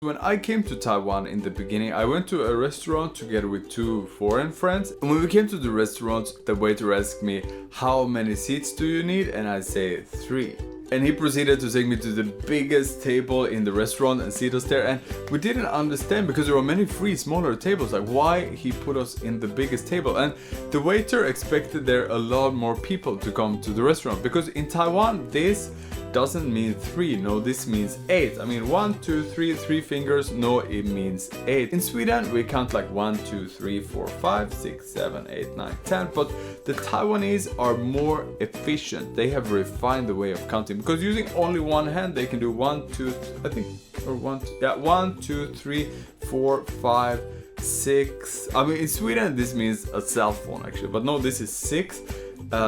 When I came to Taiwan in the beginning, I went to a restaurant together with two foreign friends. And when we came to the restaurant, the waiter asked me, how many seats do you need? And I say 3. And he proceeded to take me to the biggest table in the restaurant and seat us there. And we didn't understand because there were many free smaller tables, like why he put us in the biggest table. And the waiter expected there a lot more people to come to the restaurant, because in Taiwan, this doesn't mean 3, no, this means 8. I mean 1, 2, 3, 3 fingers, no, it means 8. In Sweden we count like 1, 2, 3, 4, 5, 6, 7, 8, 9, 10, but the Taiwanese are more efficient. They have refined the way of counting, because using only one hand they can do 1, 2, I think, or 1, 2, 3, 4, 5, 6. I mean in Sweden this means a cell phone actually, but no, this is 6.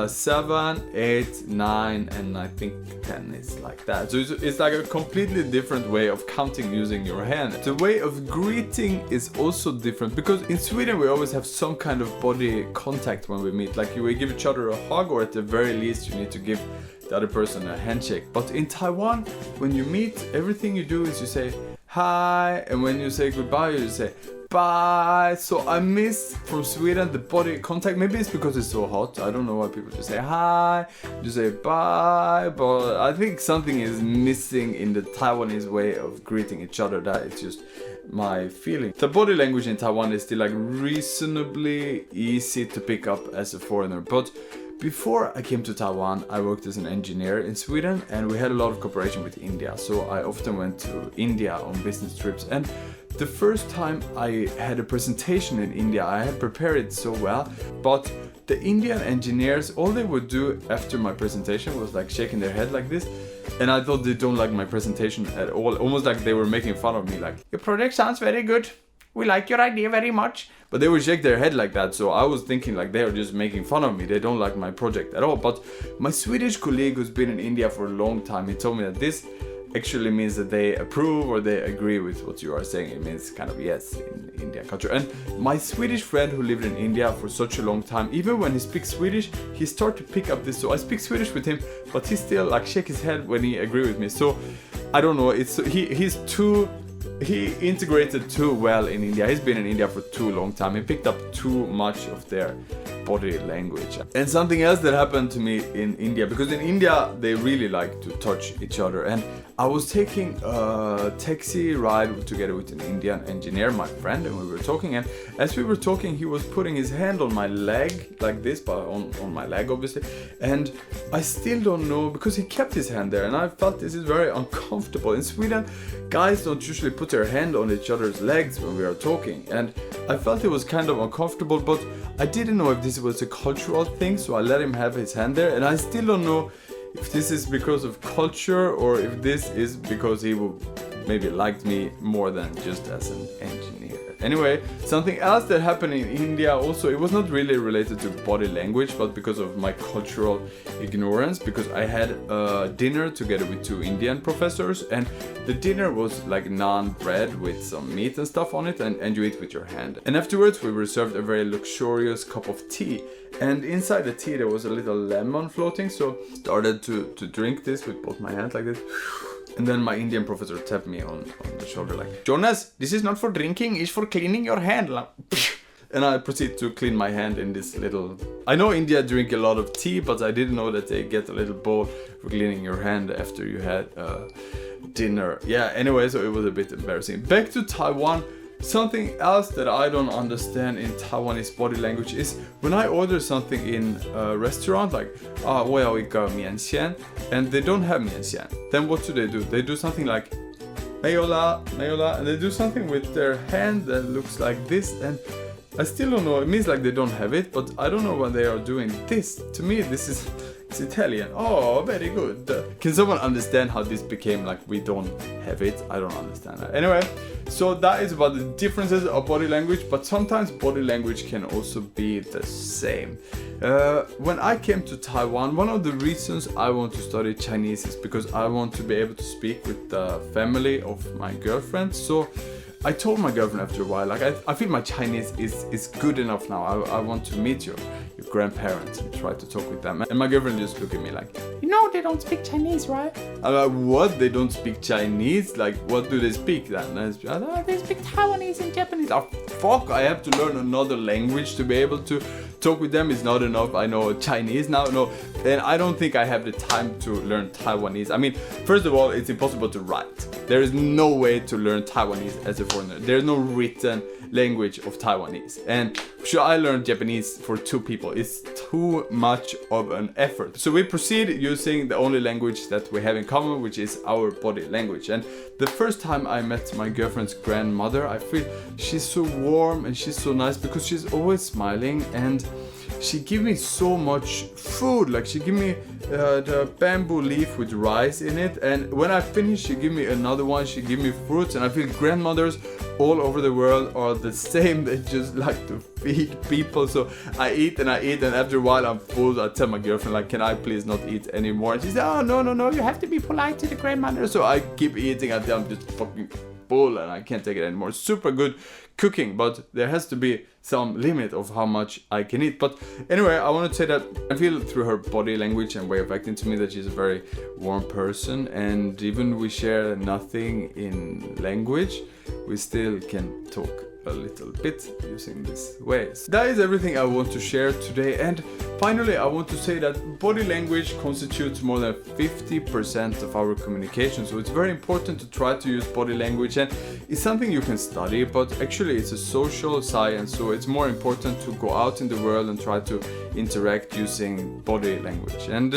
7, 8, 9, and I think 10 is like that. So it's like a completely different way of counting using your hand. The way of greeting is also different, because in Sweden we always have some kind of body contact when we meet. Like we give each other a hug, or at the very least you need to give the other person a handshake. But in Taiwan, when you meet, everything you do is you say hi, and when you say goodbye you say bye. So I miss from Sweden the body contact. Maybe it's because it's so hot. I don't know why people just say hi, just say bye. But I think something is missing in the Taiwanese way of greeting each other. That is just my feeling. The body language in Taiwan is still like reasonably easy to pick up as a foreigner. But before I came to Taiwan, I worked as an engineer in Sweden, and we had a lot of cooperation with India. So I often went to India on business trips. And the first time I had a presentation in India, I had prepared it so well, but the Indian engineers, all they would do after my presentation was like shaking their head like this. And I thought they don't like my presentation at all, almost like they were making fun of me, like, your project sounds very good, we like your idea very much. But they would shake their head like that, so I was thinking like they are just making fun of me, they don't like my project at all. But my Swedish colleague who's been in India for a long time, he told me that this actually means that they approve or they agree with what you are saying. It means kind of yes in Indian culture. And my Swedish friend who lived in India for such a long time, even when he speaks Swedish, he started to pick up this. So I speak Swedish with him, but he still like shake his head when he agree with me. So I don't know, it's he integrated too well in India. He's been in India for too long time. He picked up too much of their body language. And something else that happened to me in India, because in India they really like to touch each other, and I was taking a taxi ride together with an Indian engineer, my friend, and we were talking, and as we were talking he was putting his hand on my leg like this, but on my leg obviously, and I still don't know, because he kept his hand there and I felt this is very uncomfortable. In Sweden guys don't usually put their hand on each other's legs when we are talking, and I felt it was kind of uncomfortable, but I didn't know if this was a cultural thing, so I let him have his hand there, and I still don't know if this is because of culture or if this is because he maybe liked me more than just as an engineer. Anyway, something else that happened in India also, it was not really related to body language, but because of my cultural ignorance, because I had a dinner together with two Indian professors, and the dinner was like naan bread with some meat and stuff on it, and you eat with your hand. And afterwards we were served a very luxurious cup of tea, and inside the tea there was a little lemon floating, so I started to drink this with both my hands like this. And then my Indian professor tapped me on the shoulder like, Jonas, this is not for drinking, it's for cleaning your hand. And I proceed to clean my hand in this little... I know India drink a lot of tea, but I didn't know that they get a little bowl for cleaning your hand after you had dinner. Yeah, anyway, so it was a bit embarrassing. Back to Taiwan. Something else that I don't understand in Taiwanese body language is when I order something in a restaurant, like 我要一个面线, and they don't have 面线, then what do? They do something like 没有啦, and they do something with their hand that looks like this, and I still don't know, it means like they don't have it, but I don't know why they are doing this. To me, this is... It's Italian. Oh, very good. Can someone understand how this became like we don't have it? I don't understand that. Anyway, so that is about the differences of body language, but sometimes body language can also be the same. When I came to Taiwan, one of the reasons I want to study Chinese is because I want to be able to speak with the family of my girlfriend. So I told my girlfriend after a while, like I feel my Chinese is good enough now. I want to meet your grandparents and try to talk with them. And my girlfriend just looked at me like, you know they don't speak Chinese, right? I'm like, what? They don't speak Chinese? Like, what do they speak then? And they speak Taiwanese and Japanese. Oh, fuck, I have to learn another language to be able to talk with them. Is not enough. I know Chinese now. No, and I don't think I have the time to learn Taiwanese. I mean, first of all, it's impossible to write. There is no way to learn Taiwanese as a foreigner. There's no written language of Taiwanese. And should I learn Japanese for 2 people? It's too much of an effort. So we proceed using the only language that we have in common, which is our body language. And the first time I met my girlfriend's grandmother, I feel she's so warm and she's so nice because she's always smiling, and she give me so much food. Like, she give me the bamboo leaf with rice in it, and when I finish she give me another one. She give me fruits, and I feel grandmothers all over the world are the same. They just like to feed people. So I eat, and after a while I'm full. I tell my girlfriend, like, can I please not eat anymore? And she says, oh, no, you have to be polite to the grandmother. So I keep eating until I'm just fucking full and I can't take it anymore. Super good cooking, but there has to be some limit of how much I can eat. But anyway, I want to say that I feel through her body language and way of acting to me that she's a very warm person, and even we share nothing in language, we still can talk a little bit using this way. So that is everything I want to share today. And finally, I want to say that body language constitutes more than 50% of our communication. So it's very important to try to use body language, and it's something you can study, but actually it's a social science. So it's more important to go out in the world and try to interact using body language. And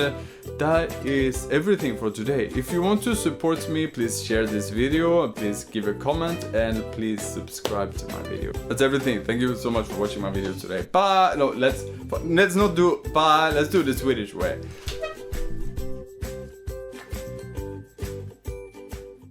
that is everything for today. If you want to support me, please share this video, please give a comment, and please subscribe to my video. That's everything. Thank you so much for watching my video today. Bye. No, let's not do bye. Let's do the Swedish way.